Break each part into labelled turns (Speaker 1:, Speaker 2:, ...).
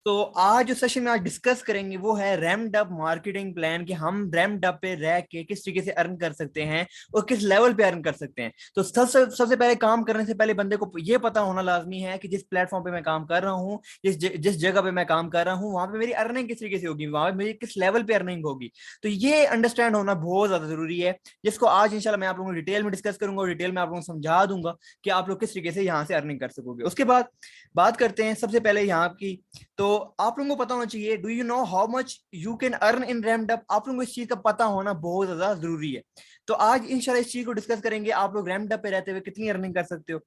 Speaker 1: तो आज जो सेशन में आज डिस्कस करेंगे वो है रैम्ड अप मार्केटिंग प्लान, कि हम रैम्ड अप पे रह के किस तरीके से अर्न कर सकते हैं और किस लेवल पे अर्न कर सकते हैं। तो सबसे पहले काम करने से पहले बंदे को ये पता होना लाजमी है कि जिस प्लेटफॉर्म पे मैं काम कर रहा हूँ, जिस जगह पे मैं काम कर रहा हूँ, वहां पे मेरी अर्निंग किस तरीके से होगी, वहां पे मेरी किस लेवल पे अर्निंग होगी। तो ये अंडरस्टैंड होना बहुत ज्यादा जरूरी है, जिसको आज इंशाल्लाह मैं आप लोगों को डिटेल में डिस्कस करूंगा और डिटेल में आप लोगों को समझा दूंगा कि आप लोग किस तरीके से यहाँ से अर्निंग कर सकोगे। उसके बाद बात करते हैं सबसे पहले यहाँ की। तो आप लोगों को पता होना चाहिए, do you know how much you can earn in rumped up. आप लोगों को इस चीज का पता होना बहुत ज्यादा जरूरी है। तो आज इंशाल्लाह इस चीज को डिस्कस करेंगे, आप लोग रैम्ड अप पे रहते हुए कितनी अर्निंग कर सकते हो।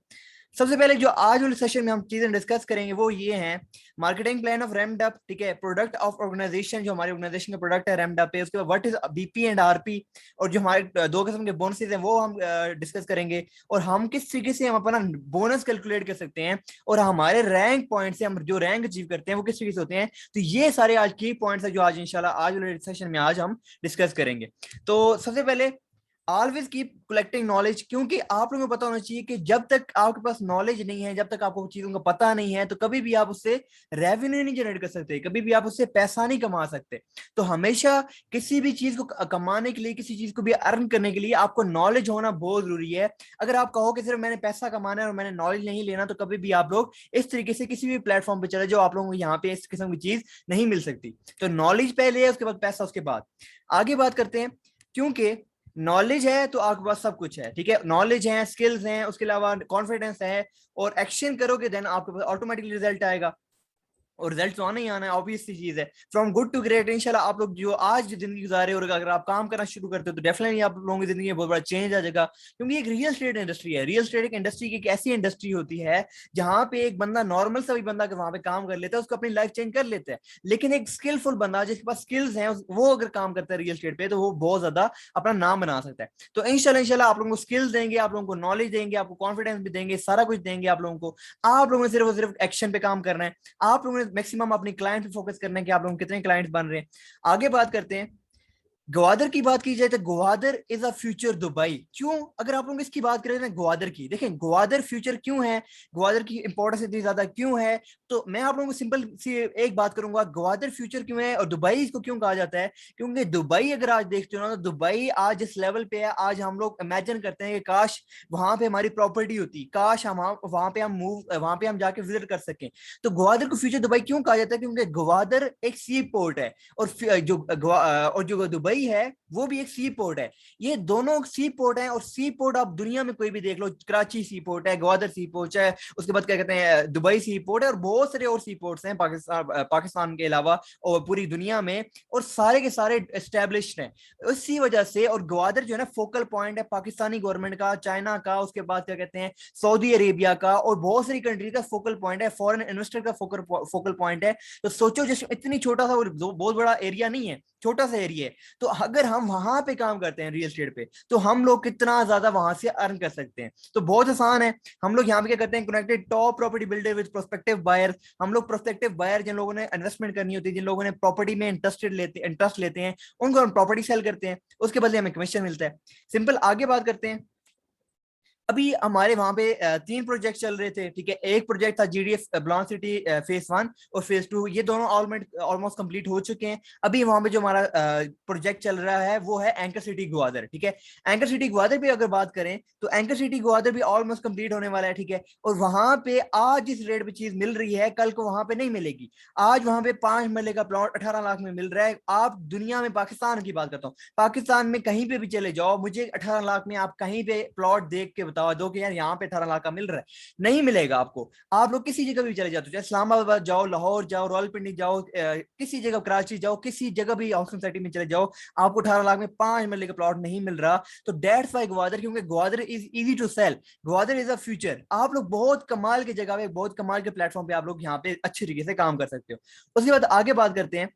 Speaker 1: सबसे पहले जो आज वाले सेशन में हम चीजें डिस्कस करेंगे वो ये हैं, marketing plan of rumped up, ठीक है, प्रोडक्ट ऑफ ऑर्गेनाइजेशन, जो हमारी ऑर्गेनाइजेशन का प्रोडक्ट है रैम्ड अप है, उसके बाद what is BP and RP, और जो हमारे दो किस्म के बोनसेस हैं वो हम डिस्कस करेंगे, और हम किस तरीके से हम अपना बोनस कैलकुलेट कर सकते हैं, और हमारे रैंक पॉइंट से हम जो रैंक अचीव करते हैं वो किस तरीके से होते हैं। तो ये सारे आज की पॉइंट्स है जो आज इंशाल्लाह आज वाले सेशन में आज हम डिस्कस करेंगे। तो सबसे पहले ऑलवेज कीप कलेक्टिंग नॉलेज, क्योंकि आप लोगों को पता होना चाहिए कि जब तक आपके पास नॉलेज नहीं है, जब तक आपको चीजों का पता नहीं है, तो कभी भी आप उससे रेवेन्यू नहीं जनरेट कर सकते, कभी भी आप उससे पैसा नहीं कमा सकते। तो हमेशा किसी भी चीज को कमाने के लिए, किसी चीज को भी अर्न करने के लिए आपको नॉलेज होना बहुत जरूरी है। अगर आप कहो कि सिर्फ मैंने पैसा कमाना है और मैंने नॉलेज नहीं लेना, तो कभी भी आप लोग इस तरीके से किसी भी प्लेटफॉर्म पे चले जाओ, आप लोगों को यहाँ पे इस किस्म की चीज नहीं मिल सकती। तो नॉलेज पहले है, उसके बाद पैसा, उसके बाद आगे बात करते हैं। क्योंकि नॉलेज है तो आपके पास सब कुछ है, ठीक है, नॉलेज है, स्किल्स हैं, उसके अलावा कॉन्फिडेंस है, और एक्शन करोगे देन आपके पास ऑटोमेटिकली रिजल्ट आएगा, और रिजल्ट तो आना ही आना है, ऑब्वियस सी चीज है। फ्रॉम गुड टू ग्रेट, इंशाल्लाह आप लोग जो आज जो जिंदगी गुजारे, और अगर आप काम करना शुरू करते हो तो डेफिनेटली आप लोगों की जिंदगी में बहुत बड़ा चेंज आ जाएगा। क्योंकि एक रियल स्टेट इंडस्ट्री है, रियल स्टेट एक इंडस्ट्री की एक ऐसी इंडस्ट्री होती है जहां पे एक बंदा नॉर्मल सा भी बंदा अगर वहां पे काम कर लेता है उसको अपनी लाइफ चेंज कर लेता है, लेकिन एक स्किलफुल बंदा जिसके पास स्किल्स हैं वो अगर काम करता है रियल स्टेट पे, तो वो बहुत ज्यादा अपना नाम बना सकता है। तो इंशाल्लाह आप लोगों को स्किल्स देंगे, आप लोगों को नॉलेज देंगे, आपको कॉन्फिडेंस भी देंगे, सारा कुछ देंगे आप लोगों को। आप लोगों ने सिर्फ और सिर्फ एक्शन पे काम करना है। आप लोगों ने मैक्सिमम अपनी क्लाइंट पे फोकस करना है कि आप लोग कितने क्लाइंट्स बन रहे हैं। आगे बात करते हैं, ग्वादर की बात की जाए तो Gwadar is a future Dubai. क्यों? अगर आप लोग इसकी बात करें ना ग्वादर की, देखें ग्वादर फ्यूचर क्यों है, ग्वादर की इंपॉर्टेंस इतनी ज्यादा क्यों है, तो मैं आप लोगों को सिंपल सी एक बात करूंगा, ग्वादर फ्यूचर क्यों है और दुबई इसको क्यों कहा जाता है। क्योंकि दुबई अगर आज देखते हो ना, तो दुबई आज जिस लेवल पे है, आज हम लोग इमेजिन करते हैं कि काश वहां पे हमारी प्रॉपर्टी होती, काश हम वहां पे हम जाके विजिट कर सकें। तो ग्वादर को फ्यूचर दुबई क्यों कहा जाता है? क्योंकि ग्वादर एक सी पोर्ट है, और जो दुबई है वो भी एक सी पोर्ट है। ये दोनों सी पोर्ट है, और सी पोर्ट आप दुनिया में कोई भी देख लो, कराची सी पोर्ट है, ग्वादर सी पोर्ट है, उसके बाद क्या कहते हैं दुबई सी पोर्ट है, और बहुत सारे और सी पोर्ट्स हैं पाकिस्तान के अलावा और पूरी दुनिया में, और सारे के सारे एस्टेब्लिश्ड हैं इसी वजह से। और ग्वादर जो है ना फोकल पॉइंट है पाकिस्तानी गवर्नमेंट का, चाइना का, उसके बाद क्या कहते हैं सऊदी अरेबिया का, और बहुत सारी कंट्री का फोकल पॉइंट है, फॉरेन इन्वेस्टर का फोकल पॉइंट है। तो सोचो जैसे इतनी छोटा सा और बहुत बड़ा एरिया नहीं है, छोटा सा एरिया है, तो अगर हम वहां पे काम करते हैं रियल एस्टेट पे, तो हम लोग कितना ज्यादा वहां से अर्न कर सकते हैं। तो बहुत आसान है, हम लोग यहाँ पे क्या करते हैं, connected top property builder with prospective buyer. हम लोग प्रोस्पेक्टिव बायर जिन लोगों ने इन्वेस्टमेंट करनी होती है, जिन लोगों ने प्रॉपर्टी में इंटरेस्ट लेते हैं, उनको हम प्रॉपर्टी सेल करते हैं, उसके बदले हमें कमीशन मिलता है। सिंपल। आगे बात करते हैं, अभी हमारे वहां पे तीन प्रोजेक्ट चल रहे थे, ठीक है, एक प्रोजेक्ट था जीडीएफ ब्लॉन सिटी फेज 1 और फेज 2, ये दोनों ऑलमोस्ट कंप्लीट हो चुके हैं। अभी वहां पे जो हमारा प्रोजेक्ट चल रहा है वो है एंकर सिटी ग्वादर, ठीक है। एंकर सिटी ग्वादर पे अगर बात करें तो एंकर सिटी ग्वादर भी ऑलमोस्ट कंप्लीट होने वाला है, ठीक है। और वहां पे आज जिस रेट पे चीज मिल रही है कल को वहां पे नहीं मिलेगी। आज वहां पे 5 मरले का प्लॉट 18 लाख में मिल रहा है। आप दुनिया में, पाकिस्तान की बात करता हूँ, पाकिस्तान में कहीं पे भी चले जाओ, मुझे 18 लाख में आप कहीं पे प्लॉट देख के बताओ दो कि यार यहाँ पे 18 लाख का मिल रहा है, नहीं मिलेगा आपको। आप लोग किसी जगह भी चले जाते हो, चाहे इस्लामाबाद जाओ, लाहौर जाओ, रावलपिंडी जाओ, किसी जगह कराची जाओ, किसी जगह भी हाउसिंग सोसाइटी में चले जाओ, आपको 18 लाख में 5 मरले का प्लॉट नहीं मिल रहा। तो डेट्स वाई ग्वादर, क्योंकि Gwadar is easy to sell, Gwadar is a future. आप लोग बहुत कमाल की जगह पे, बहुत कमाल के प्लेटफॉर्म पे आप लोग यहाँ पे अच्छी तरीके से काम कर सकते हो। उसके बाद आगे बात करते हैं,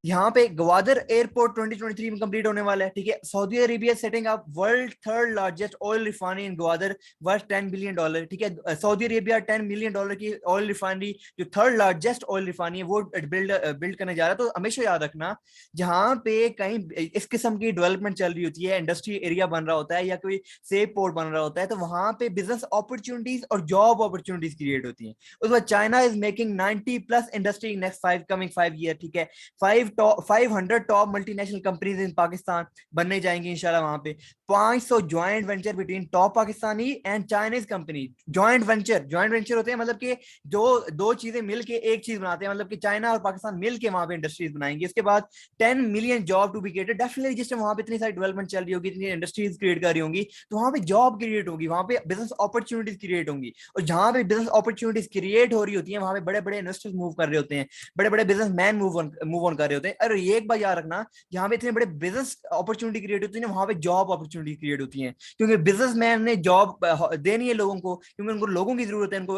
Speaker 1: यहाँ पे ग्वादर एयरपोर्ट 2023 में कंप्लीट होने वाला है, ठीक है। Saudi Arabia setting up world third largest oil refinery इन ग्वादर वर्थ $10 बिलियन, ठीक है। सऊदी अरेबिया $10 बिलियन की ऑयल रिफाइनरी, जो थर्ड लार्जेस्ट ऑयल रिफाइनरी है, वो बिल्ड करने जा रहा है। तो हमेशा याद रखना, जहां पे कहीं इस किस्म की डेवलपमेंट चल रही होती है, इंडस्ट्री एरिया बन रहा होता है या कोई सेफ पोर्ट बन रहा होता है, तो वहां पे बिजनेस अपॉर्चुनिटीज और जॉब अपॉर्चुनिटीज क्रिएट होती हैं। उसके बाद China is making 90+ industry next 5 year, ठीक है। 500 top multinational companies in Pakistan बनने जाएंगी इंशाल्लाह वहां पे। 500 joint venture between top Pakistani and Chinese company. Joint venture होते हैं, मतलब कि जो दो चीजें मिलके एक चीज बनाते हैं, मतलब कि चाइना और पाकिस्तान मिलके वहां पे इंडस्ट्रीज बनाएंगे। इसके बाद 10 million job to be created. Definitely जिस वहां पे इतनी सारी डेवलपमेंट चल रही होगी, इतनी इंडस्ट्रीज क्रिएट कर रही होंगी, तो वहां पे जॉब क्रिएट होगी, वहां पे बिजनेस अपॉर्चुनिटीज क्रिएट होंगी। और जहां पे बिजनेस अपॉर्चुनिटीज क्रिएट हो रही होती है, वहां पे बड़े बड़े इन्वेस्टर्स मूव कर रहे होते हैं, बड़े बड़े बिजनेसमैन मूव ऑन कर रहे होते हैं। और ये एक बात याद रखना, जहां पे इतने बड़े बिजनेस अपॉर्चुनिटी क्रिएट होती है ना, वहां पे जॉब अपॉर्चुनिटी क्रिएट होती है, क्योंकि बिजनेसमैन ने जॉब देनी है लोगों को, क्योंकि उनको लोगों की जरूरत है, उनको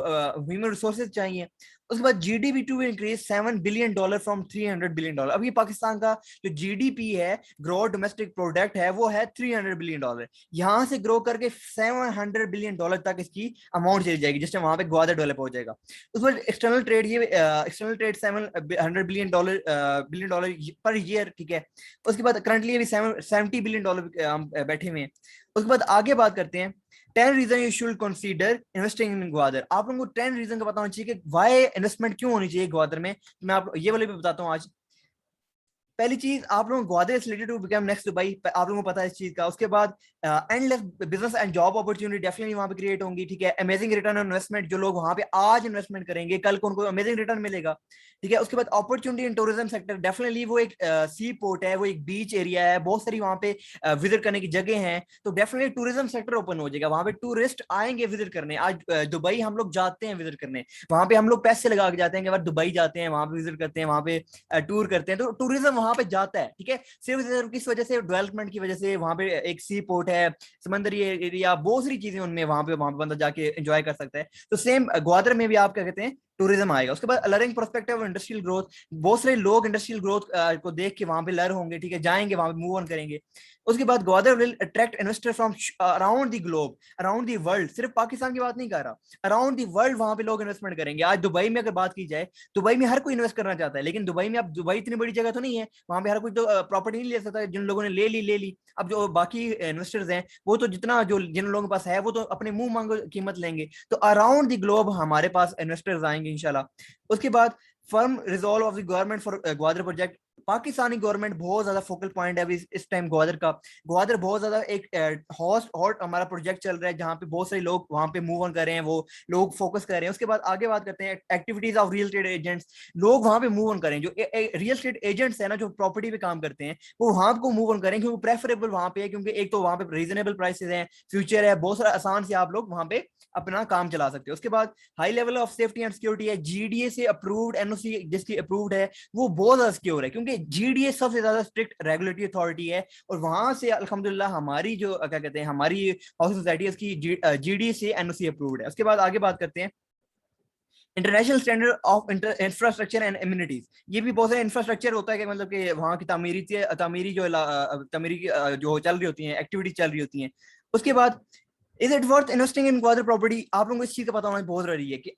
Speaker 1: ह्यूमन रिसोर्सेज चाहिए। उसके बाद GDP to increase $7 billion from $300 billion. अभी पाकिस्तान का जो जीडीपी है, ग्रोथ डोमेस्टिक प्रोडक्ट है, वो है $300 बिलियन। यहां से ग्रो करके $700 बिलियन तक इसकी अमाउंट चली जाएगी, जिससे वहां पे ग्वादर डेवलप हो जाएगा। उसके बाद external trade $700 billion per year, ठीक है। उसके बाद करंटली अभी $70 बिलियन हम बैठे हुए हैं। उसके बाद आगे बात करते हैं 10 reason you should consider investing in Gwadar. आप लोगों को 10 रीजन का पता होना चाहिए कि वाई इन्वेस्टमेंट क्यों होनी चाहिए ग्वादर में। मैं आप ये वाले भी बताता हूँ आज। पहली चीज, आप लोगों को Gwadar is related to become next Dubai, आप लोगों को पता है इस चीज का। उसके बाद endless business and job opportunity definitely वहां पे क्रिएट होंगी, ठीक है। अमेजिंग रिटर्न ऑन इन्वेस्टमेंट, जो लोग वहां पे आज इन्वेस्टमेंट करेंगे, कल को उनको अमेजिंग रिटर्न मिलेगा, ठीक है। उसके बाद opportunity in tourism sector, definitely वो एक सी पोर्ट है, वो एक बीच एरिया है, बहुत सारी वहां पे विजिट करने की जगह है, तो डेफिनेटली टूरिज्म सेक्टर ओपन हो जाएगा, वहां पे टूरिस्ट आएंगे विजिट करने। आज दुबई हम लोग जाते हैं विजिट करने, वहां पे हम लोग पैसे लगा के जाते हैं, कि दुबई जाते हैं, वहां पे विजिट करते हैं, वहां पे टूर करते हैं, तो टूरिज्म वहां पे जाता है, ठीक है। सिर्फ किस वजह से, डेवलपमेंट की वजह से। वहां पे एक सी पोर्ट है, समंदरी एरिया, बहुत सारी चीजें उनमें, वहां पे बंदा जाके एंजॉय कर सकता है। तो सेम ग्वादर में भी आप क्या कहते हैं, टूरिज्म आएगा। उसके बाद अलरिंग प्रोस्पेक्टिव इंडस्ट्रियल ग्रोथ, बहुत सारे लोग इंडस्ट्रियल ग्रोथ को देख के वहां पे लर होंगे, ठीक है, जाएंगे वहां पे, मूव ऑन करेंगे। उसके बाद Gwadar will attract investor from around the globe, around the world, सिर्फ पाकिस्तान की बात नहीं कर रहा, अराउंड द वर्ल्ड वहां पे लोग इन्वेस्टमेंट करेंगे। आज दुबई में अगर बात की जाए, दुबई में हर कोई इन्वेस्ट करना चाहता है, लेकिन दुबई में, अब दुबई इतनी बड़ी जगह तो नहीं है, वहां पे हर कोई तो प्रॉपर्टी नहीं ले सकता। जिन लोगों ने ले ली। अब जो बाकी इन्वेस्टर्स हैं, वो तो जिन लोगों के पास है, वो तो अपने मुंह मांगो कीमत लेंगे। तो अराउंड द ग्लोब हमारे पास इन्वेस्टर्स आएंगे इंशाल्लाह। उसके बाद firm resolve of the government for Gwadar project. Pakistani government बहुत ज्यादा फोकल पॉइंट है अभी इस टाइम ग्वादर का। ग्वादर बहुत ज्यादा एक हॉट हमारा प्रोजेक्ट चल रहा है, जहाँ पे बहुत सारे लोग वहां पे मूव ऑन कर रहे हैं, वो लोग फोकस कर रहे हैं। उसके बाद आगे बात करते हैं activities of real estate agents. लोग वहां पे मूव ऑन करें, जो रियल एस्टेट एजेंट्स है ना, जो प्रॉपर्टी पे काम करते हैं, वो वहां को मूव ऑन करें, क्योंकि प्रेफरेबल वहां पे है, क्योंकि एक तो वहां पे रीजनेबल प्राइसेस हैं, फ्यूचर है, बहुत सारा आसान से आप लोग वहां पे अपना काम चला सकते हो। उसके बाद high level of safety and security है, जीडीए से अप्रूव्ड, एनओसी जिसकी अप्रूव्ड है, वो बहुत ज्यादा सिक्योर है, क्योंकि जीडीए सबसे ज्यादा स्ट्रिक्ट रेगुलेटरी अथॉरिटी है। और वहां से अल्हम्दुलिल्लाह हमारी जो क्या कहते हैं, हमारी हाउसिंग सोसाइटी है, उसकी जीडीए से एनओसी अप्रूव्ड है। उसके बाद आगे बात करते हैं international standard of infrastructure and immunities. ये भी बहुत सारे इंफ्रास्ट्रक्चर होता है, कि मतलब कि वहाँ की तमीरी जो चल रही होती है, एक्टिविटी चल रही होती है। उसके बाद is it worth investing in Gwadar property. आप लोगों को इस चीज का पता होना बहुत जरूरी है, कि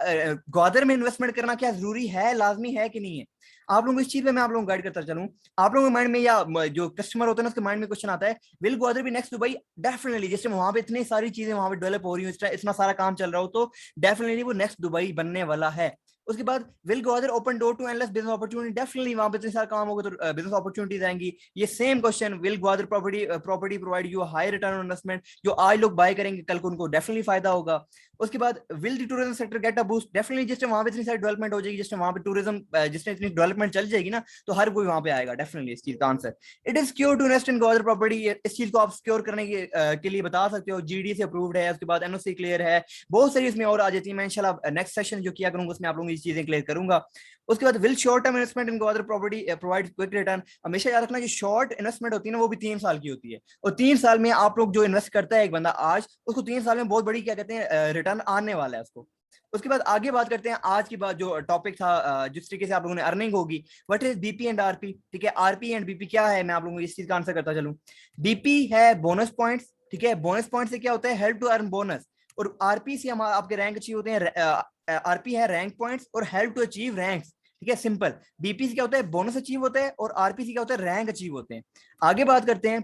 Speaker 1: ग्वादर में इन्वेस्टमेंट करना क्या जरूरी है, लाजमी है कि नहीं है। आप लोगों को इस चीज पे मैं आप लोगों को गाइड करता चलूं। आप लोगों के माइंड में, या जो कस्टमर होता है ना, उसके माइंड में क्वेश्चन आता है, विल ग्वादर भी नेक्स्ट दुबई। डेफिनेटली, जैसे वहां पे इतनी सारी चीजें वहां पे डेवलप हो रही है, इतना सारा काम चल रहा हो, तो डेफिनेटली वो नेक्स्ट दुबई बनने वाला है। उसके बाद will Gwadar open door to endless business opportunity. Definitely वहां पे इतने सारा काम होगा, तो बिजनेस अपॉर्चुनिटीज आएंगी। ये same question, will Gwadar property provide you high return on investment. जो आज लोग बाय करेंगे, कल को उनको डेफिनेटली फायदा होगा। उसके बाद will the tourism sector get a boost. Definitely जिस टाइम वहां पे इतनी सारी डेवलपमेंट हो जाएगी, जिस टाइम वहां पे टूरिज्म, जिस टाइम इतनी डेवलपमेंट चल जाएगी ना, तो हर कोई वहां पे आएगा। डेफिनेटली इस चीज का answer, it is secure to invest in Gwadar property. इस चीज को आप सिक्योर करने के लिए बता सकते हो, जीडी से अप्रूव्ड है, उसके बाद एनओसी क्लियर है, बहुत सारी इसमें और आ जाती है। मैं इंशाल्लाह नेक्स्ट सेशन जो किया करूंगा, उसमें आप लोगों की चीजें क्लियर करूंगा। उसके बाद will short term investment in Gwadar property provide quick return. हमेशा याद रखना, जो शॉर्ट इन्वेस्टमेंट होती है ना, वो भी 3 साल की होती है, और 3 साल में आप लोग जो इन्वेस्ट करता है एक बंदा आज, उसको 3 साल में बहुत बड़ी क्या कहते हैं रिटर्न आने वाला है उसको। उसके बाद आगे बात करते हैं आज की बात, जो टॉपिक था जिस तरीके से आप लोगों ने अर्निंग होगी, what is BP and RP. ठीक है, आरपी एंड बीपी क्या है, मैं आप लोगों को इस चीज का आंसर करता चलूं। बीपी है बोनस पॉइंट्स, ठीक है, बोनस पॉइंट से क्या होता है, हेल्प टू अर्न बोनस। और आरपी से हम आपके रैंक अचीव होते हैं, आरपी है रैंक पॉइंट्स और हेल्प टू अचीव रैंक्स। ठीक है, सिंपल। बीपी से क्या होता है, बोनस अचीव होता है, और आरपी से क्या होता है, रैंक अचीव होते हैं। आगे बात करते हैं,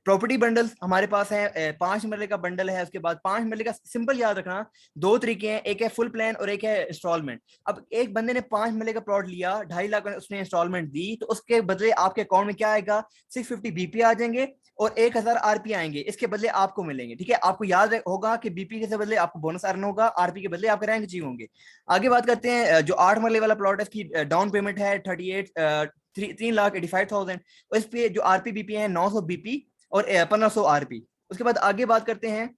Speaker 1: प्रॉपर्टी बंडल्स हमारे पास है, 5 मरले का बंडल है। उसके बाद 5 मरले का सिंपल याद रखना, दो तरीके हैं, एक है फुल प्लान और एक है इंस्टॉलमेंट। अब एक बंदे ने 5 मरले का प्लॉट लिया, 2.5 लाख उसने इंस्टॉलमेंट दी, तो उसके बदले आपके अकाउंट में क्या आएगा, 650 बीपी आ जाएंगे और 1000 आरपी आएंगे, इसके बदले आपको मिलेंगे। ठीक है, आपको याद होगा कि बीपी के बदले आपको बोनस अर्न होगा, आरपी के बदले आपके रैंक अचीव होंगे। आगे बात करते हैं, जो 8 मरले वाला प्लॉट है, इसकी डाउन पेमेंट है 3,85,000, और इस पे जो आरपी बीपी है 900 बीपी और 1500 आरपी। उसके बाद आगे बात करते हैं,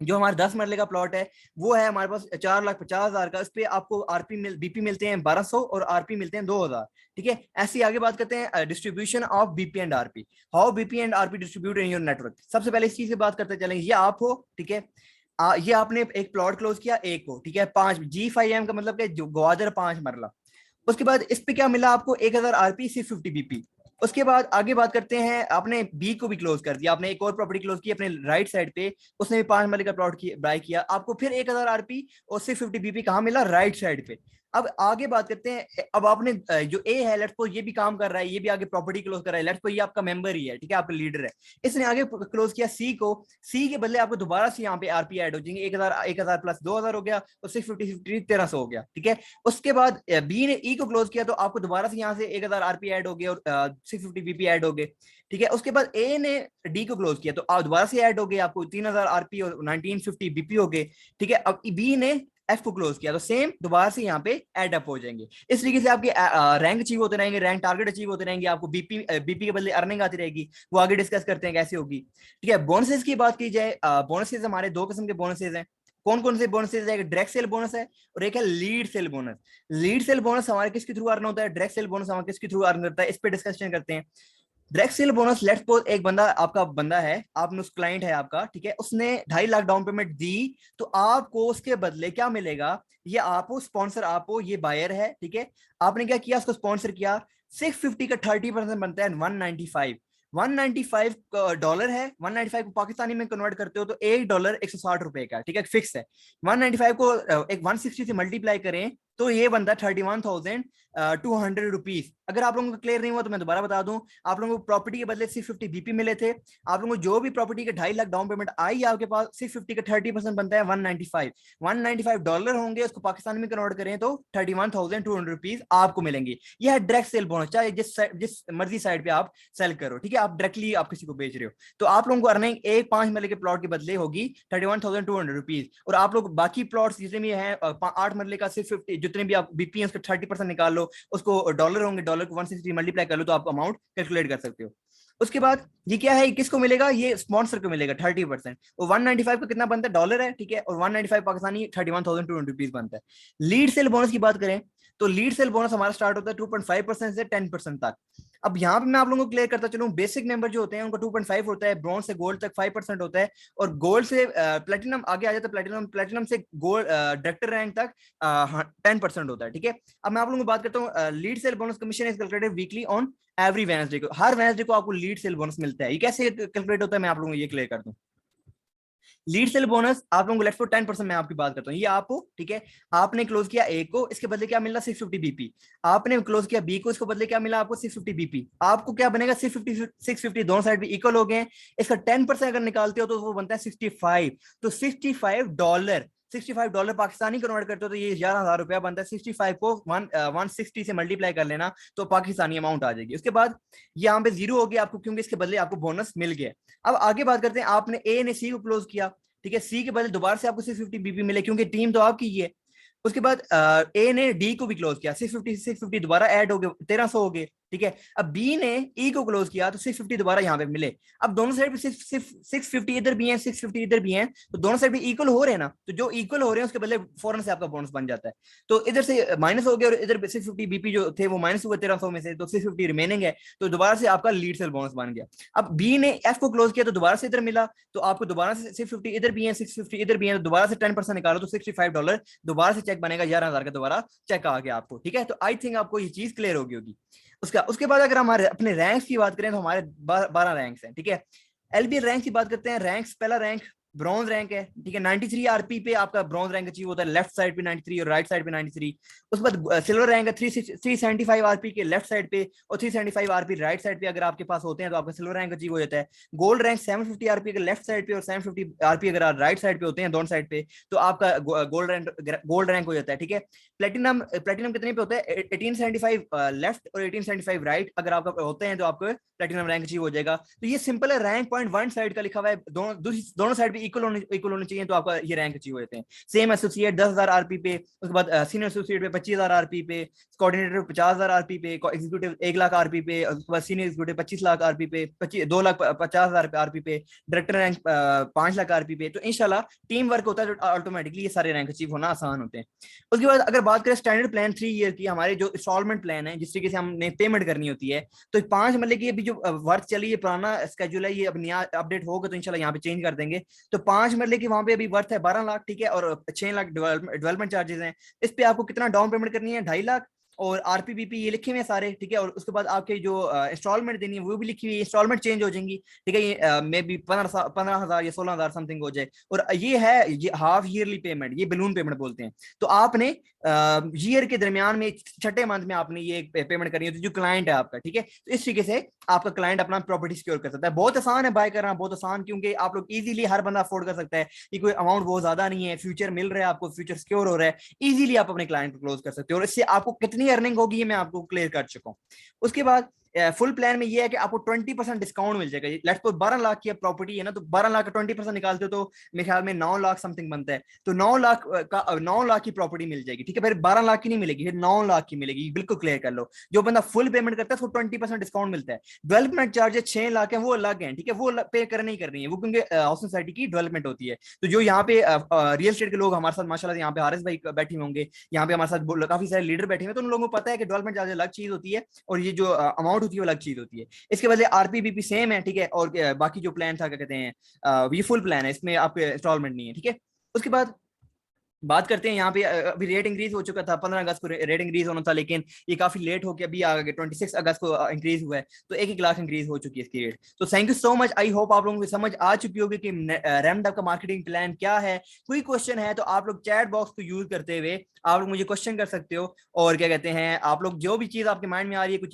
Speaker 1: जो हमारा 10 मरले का प्लॉट है वो है हमारे पास 4,50,000 का, इस पे आपको बीपी मिलते हैं 1200 और आरपी मिलते हैं 2000। ठीक है, ऐसे आगे बात करते हैं distribution of BP and RP, how BP and RP distribute in your network. सबसे पहले इस चीज से बात करते चलेंगे, ये आप हो, ठीक है, ये आपने एक प्लॉट क्लोज किया एक को, ठीक है, 5 G5M का मतलब ग्वादर 5 मरला। उसके बाद इस पे क्या मिला आपको, 1000 आरपी 650 बीपी। उसके बाद आगे बात करते हैं, आपने बी को भी क्लोज कर दिया, आपने एक और प्रॉपर्टी क्लोज की अपने राइट साइड पे, उसने भी 5 मरले का प्लॉट बाय किया, आपको फिर 1000 आरपी और 650 बीपी कहाँ मिला, राइट साइड पे। अब आगे बात करते हैं, अब आपने जो ए है, लेट्स सपोज ये भी काम कर रहा है, ये भी आगे प्रॉपर्टी क्लोज कर रहा है, लेट्स सपोज ये आपका मेंबर ही है, ठीक है, आपका लीडर है, इसने आगे क्लोज किया सी को, सी के बदले आपको दोबारा से यहाँ पे आरपी ऐड हो जाएंगे, 1000 प्लस 2000 हो गया, और 650 1300 हो गया। ठीक है, उसके बाद बी ने ई को क्लोज किया, तो आपको दोबारा से यहाँ से 1000 आरपी ऐड हो गए और 650 बीपी ऐड हो गए। ठीक है, उसके बाद ए ने डी को क्लोज किया, तो दोबारा से ऐड हो गए आपको 3000 आरपी और 1950 बीपी हो गए। ठीक है, अब बी ने एफ को क्लोज किया, तो सेम दोबारा से यहाँ पे एड अप हो जाएंगे। इस तरीके से आपके रैंक अचीव होते रहेंगे, रैंक टारगेट अचीव होते रहेंगे, आपको बीपी के बदले अर्निंग आती रहेगी, वो आगे डिस्कस करते हैं कैसे होगी। ठीक है, बोनसेस की बात की जाए, बोनसेस हमारे दो किस्म के बोनसेस हैं। कौन कौन से बोनसेस है, एक डायरेक्ट सेल बोनस है और एक है lead cell bonus. Lead cell bonus हमारे किसके थ्रू अर्न होता है, डायरेक्ट सेल बोनस हमारे किसके थ्रू अर्न करता है, इस पे डिस्कशन करते हैं। Direct cell bonus, let's suppose एक बंदा आपका बंदा है, आपने उस क्लाइंट है आपका, ठीक है, उसने 2.5 लाख डाउन पेमेंट दी, तो आपको उसके बदले क्या मिलेगा, ये आपको स्पॉन्सर, आपको ये बायर है, ठीक है, आपने क्या किया, उसको स्पॉन्सर किया, 650 का 30% बनता है 195। $195 है, 195 को पाकिस्तानी में कन्वर्ट करते हो तो $1 160 का, ठीक है, फिक्स है। 195 को एक 160 से मल्टीप्लाई करें तो ये बनता है 31,200 रुपीज। अगर आप लोगों को क्लियर नहीं हुआ तो मैं दोबारा बता दूं, आप लोगों को प्रॉपर्टी के बदले 650 बीपी मिले थे, आप लोगों को जो भी प्रॉपर्टी के 2.5 लाख डाउन पेमेंट आई आपके पास, 650 का 30% बनता है 195 डॉलर होंगे, उसको पाकिस्तान में कन्वर्ट करें तो 31,200 रुपीज आपको मिलेंगे। यह है डायरेक्ट सेल बोनस, चाहे जिस मर्जी साइड पे आप सेल करो, ठीक है, आप डायरेक्टली आप किसी को बेच रहे हो, तो आप लोगों को अर्निंग एक 5 मरले के प्लॉट के बदले होगी 31,200 रुपीज। और आप लोग बाकी प्लॉट जितने भी हैं 8 मरले का 650, जितने भी आप बीपी उसका 30% निकाल लो, उसको डॉलर होंगे, डॉलर को 160 मल्टीप्लाई कर लो तो आप अमाउंट कैलकुलेट कर सकते हो। उसके बाद ये क्या है, किसको मिलेगा, ये स्पॉन्सर को मिलेगा 30%। और 195 का कितना बनता है, डॉलर है, ठीक है, और 195 पाकिस्तानी 31,200 रुपीज बनता है। लीड सेल बोनस की बात करें तो लीड सेल बोनस हमारा स्टार्ट होता है 2.5% से 10% तक। अब यहाँ पे मैं आप लोगों को क्लियर करता चलूं, बेसिक मेंबर जो होते हैं उनका 2.5 होता है, ब्रॉन्ज से गोल्ड तक 5% होता है, और गोल्ड से प्लेटिनम आगे आ जाता है, प्लेटिनम से गोल्ड डायरेक्टर रैंक तक 10% होता है। ठीक है, अब मैं आप लोगों को बात करता हूँ, lead cell bonus commission is calculated weekly on every Wednesday को, हर वेडनेसडे को आपको लीड सेल बोनस मिलता है। ये कैसे कैलकुलेट होता है, मैं आप लोगों को ये क्लियर कर दूं। लीड सेल बोनस आप लोगों को लेट्स फॉर 10% मैं आपकी बात करता हूँ, ये आपको, ठीक है, आपने क्लोज किया ए को, इसके बदले क्या मिला 650 बीपी, आपने क्लोज किया बी को, इसको बदले क्या मिला आपको 650 बीपी, आपको क्या बनेगा 650 दोनों साइड भी इक्वल हो गए। इसका 10% अगर निकालते हो तो वो बनता है 65, तो $65 पाकिस्तानी कन्वर्ट करते हो तो ये 11,000 रुपया बनता है। 65 को 160 से मल्टीप्लाई कर लेना तो पाकिस्तानी अमाउंट आ जाएगी। उसके बाद यहाँ पे जीरो हो गया आपको, क्योंकि इसके बदले आपको बोनस मिल गया। अब आगे बात करते हैं, आपने ए ने सी को क्लोज किया, ठीक है, सी के बदले दोबारा से आपको 650 बीपी मिले क्योंकि टीम तो आपकी ही है। उसके बाद ए ने डी को भी क्लोज किया, 650 दोबारा ऐड हो गए 1300 हो गए। ठीक है। अब बी ने ई को क्लोज किया तो 650 दोबारा यहाँ पे मिले। अब दोनों साइड पे सिर्फ 650 इधर भी है, 650 इधर भी है, तो दोनों साइड पे इक्वल हो रहे हैं ना, तो जो इक्वल हो रहे हैं उसके बदले फौरन से आपका बोनस बन जाता है। तो इधर से माइनस हो गया और इधर 650 बीपी जो थे वो माइनस हुए 1300 में से, तो 650 रिमेनिंग है, तो दोबारा से आपका लीड सेल बोनस बन गया। अब बी ने एफ को क्लोज किया तो दोबारा से इधर मिला, तो आपको दोबारा से 650 इधर भी है, 650 इधर भी है, तो दोबारा से 10% निकालो तो $65 दोबारा से चेक बनेगा, 11,000 का दोबारा चेक आ गया आपको। ठीक है, तो आई थिंक आपको ये चीज क्लियर होगी। उसके बाद अगर हमारे अपने रैंक्स की बात करें तो हमारे 12 रैंक्स हैं। ठीक है, एलबीएल रैंक की बात करते हैं। रैंक्स, पहला रैंक ब्रॉन्ज रैंक है। ठीक है, 93 आरपी पे आपका ब्रॉन्ज रैंक अचीव होता है, लेफ्ट साइड पे 93 और राइट साइड पे 93। उसके बाद सिल्वर रैंक है 375 आरपी के लेफ्ट साइड पे और 375 आरपी राइट साइड पे अगर आपके पास होते हैं तो आपका सिल्वर रैंक अचीव हो जाता है। गोल्ड रैंक 750 आरपी के लेफ्ट साइड पे और 750 आरपी अगर राइट साइड पे होते हैं दोनों साइड पे तो आपका गोल्ड रैंक हो जाता है। ठीक है, प्लेटिनम प्लेटिनम कितने पे होता है? 1875 लेफ्ट और 1875 राइट अगर आपका होते हैं तो आपको प्लेटिनम रैंक अचीव हो जाएगा। तो ये सिंपल है, रैंक पॉइंट वन साइड का लिखा हुआ है, दोनों साइड पे इक्वल होने चाहिए तो आपका ये रैंक अचीव हो जाते हैं। सेम एसोसिएट 10,000 आरपी पे, उसके बाद सीनियर एसोसिएट पे 25,000 आरपी पे, कोऑर्डिनेटर 50,000 आरपी पे, एग्जीक्यूटिव 1 लाख आरपी पे, उसके बाद सीनियर एग्जीक्यूटिव 25 लाख आरपी पे, 2,50,000 आरपी पे, डायरेक्टर रैंक 5 लाख आरपी पे। तो इंशाल्लाह टीम वर्क होता है तो ऑटोमेटिकली ये सारे रैंक अचीव होना आसान होते हैं। उसके बाद अगर बात करें स्टैंडर्ड प्लान 3 ईयर की, हमारे जो इंस्टॉलमेंट प्लान है जिस तरीके से हमने पेमेंट करनी होती है, तो 5 मतलब कि अभी जो वर्क चली है पुराना स्केड्यूल है, ये अब नया अपडेट होगा तो इंशाल्लाह यहाँ पे चेंज कर देंगे। तो 5 मतलब कि वहां पे अभी वर्थ है 12 लाख। ठीक है, और 6 लाख डेवलपमेंट चार्जेस हैं। इस पे आपको कितना डाउन पेमेंट करनी है? 2.5 लाख और आरपीबीपी ये लिखे हुए हैं सारे। ठीक है, और उसके बाद आपके जो इंस्टॉलमेंट देनी है वो भी लिखी हुई है, इंस्टॉलमेंट चेंज हो जाएंगी। ठीक है, ये मे बी 15,000 या 16,000 समथिंग हो जाए। और ये है ये हाफ ईयरली पेमेंट, ये बलून पेमेंट बोलते हैं। तो आपने ईयर के दरमियान में छठे मंथ में आपने ये पेमेंट करनी होती है जो क्लाइंट है आपका। ठीक है, तो इस तरीके से आपका क्लाइंट अपना प्रॉपर्टी सिक्योर कर सकता है। बहुत आसान है बाय करना, बहुत आसान, क्योंकि आप लोग इजीली हर बंदा अफोर्ड कर सकता है। ये कोई अमाउंट बहुत ज्यादा नहीं है, फ्यूचर मिल रहा है आपको, फ्यूचर सिक्योर हो रहा है, इजीली आप अपने क्लाइंट को क्लोज कर सकते हो और इससे आपको कितनी अर्निंग होगी ये मैं आपको क्लियर कर चुका हूँ। उसके बाद फुल प्लान में ये है कि आपको 20% डिस्काउंट मिल जाएगा। लेट्स सपोज 12 लाख की प्रॉपर्टी है ना, तो 12 लाख का 20% निकालते हो तो मेरे ख्याल में 9 लाख समथिंग बनता है। तो 9 लाख का 9 लाख की प्रॉपर्टी मिल जाएगी। ठीक है, फिर 12 लाख की नहीं मिलेगी, फिर 9 लाख की मिलेगी, बिल्कुल क्लियर कर लो। जो बंदा फुल पेमेंट करता है उसको 20% डिस्काउंट मिलता है। डेवलपमेंट चार्जेस 6 लाख है वो अलग है। ठीक है, वो पे करनी ही करनी है वो, क्योंकि हाउसिंग सोसाइटी की डेवलपमेंट होती है। तो जो यहाँ पे रियल एस्टेट के लोग हमारे साथ माशाल्लाह यहाँ पे हारिस भाई बैठे होंगे, यहाँ पे हमारे साथ काफी सारे लीडर बैठे हुए, तो उन लोगों को पता है कि डेवलपमेंट चार्जेस अलग चीज होती है और ये जो अमाउंट होती है वो अलग चीज होती है। इसके बदले आरपीबीपी सेम है। ठीक है, और बाकी जो प्लान था क्या कहते हैं ये फुल प्लान है, इसमें आपके इंस्टॉलमेंट नहीं है। ठीक है, उसके बाद बात करते हैं यहाँ पे अभी रेट इंक्रीज हो चुका था, 15 अगस्त को रेट इंक्रीज होना था, लेकिन ये काफी लेट होकर अभी आ गया, 26 अगस्त को इंक्रीज हुआ है, तो 1-1 लाख इंक्रीज हो चुकी है इसकी रेट। तो thank you so much, I hope आप लोगों को समझ आ चुकी होगी कि रैमडअप का मार्केटिंग प्लान क्या है। कोई क्वेश्चन है तो आप लोग चैट बॉक्स को यूज करते हुए आप लोग मुझे क्वेश्चन कर सकते हो, और क्या कहते हैं आप लोग जो भी चीज आपके माइंड में आ रही है कुछ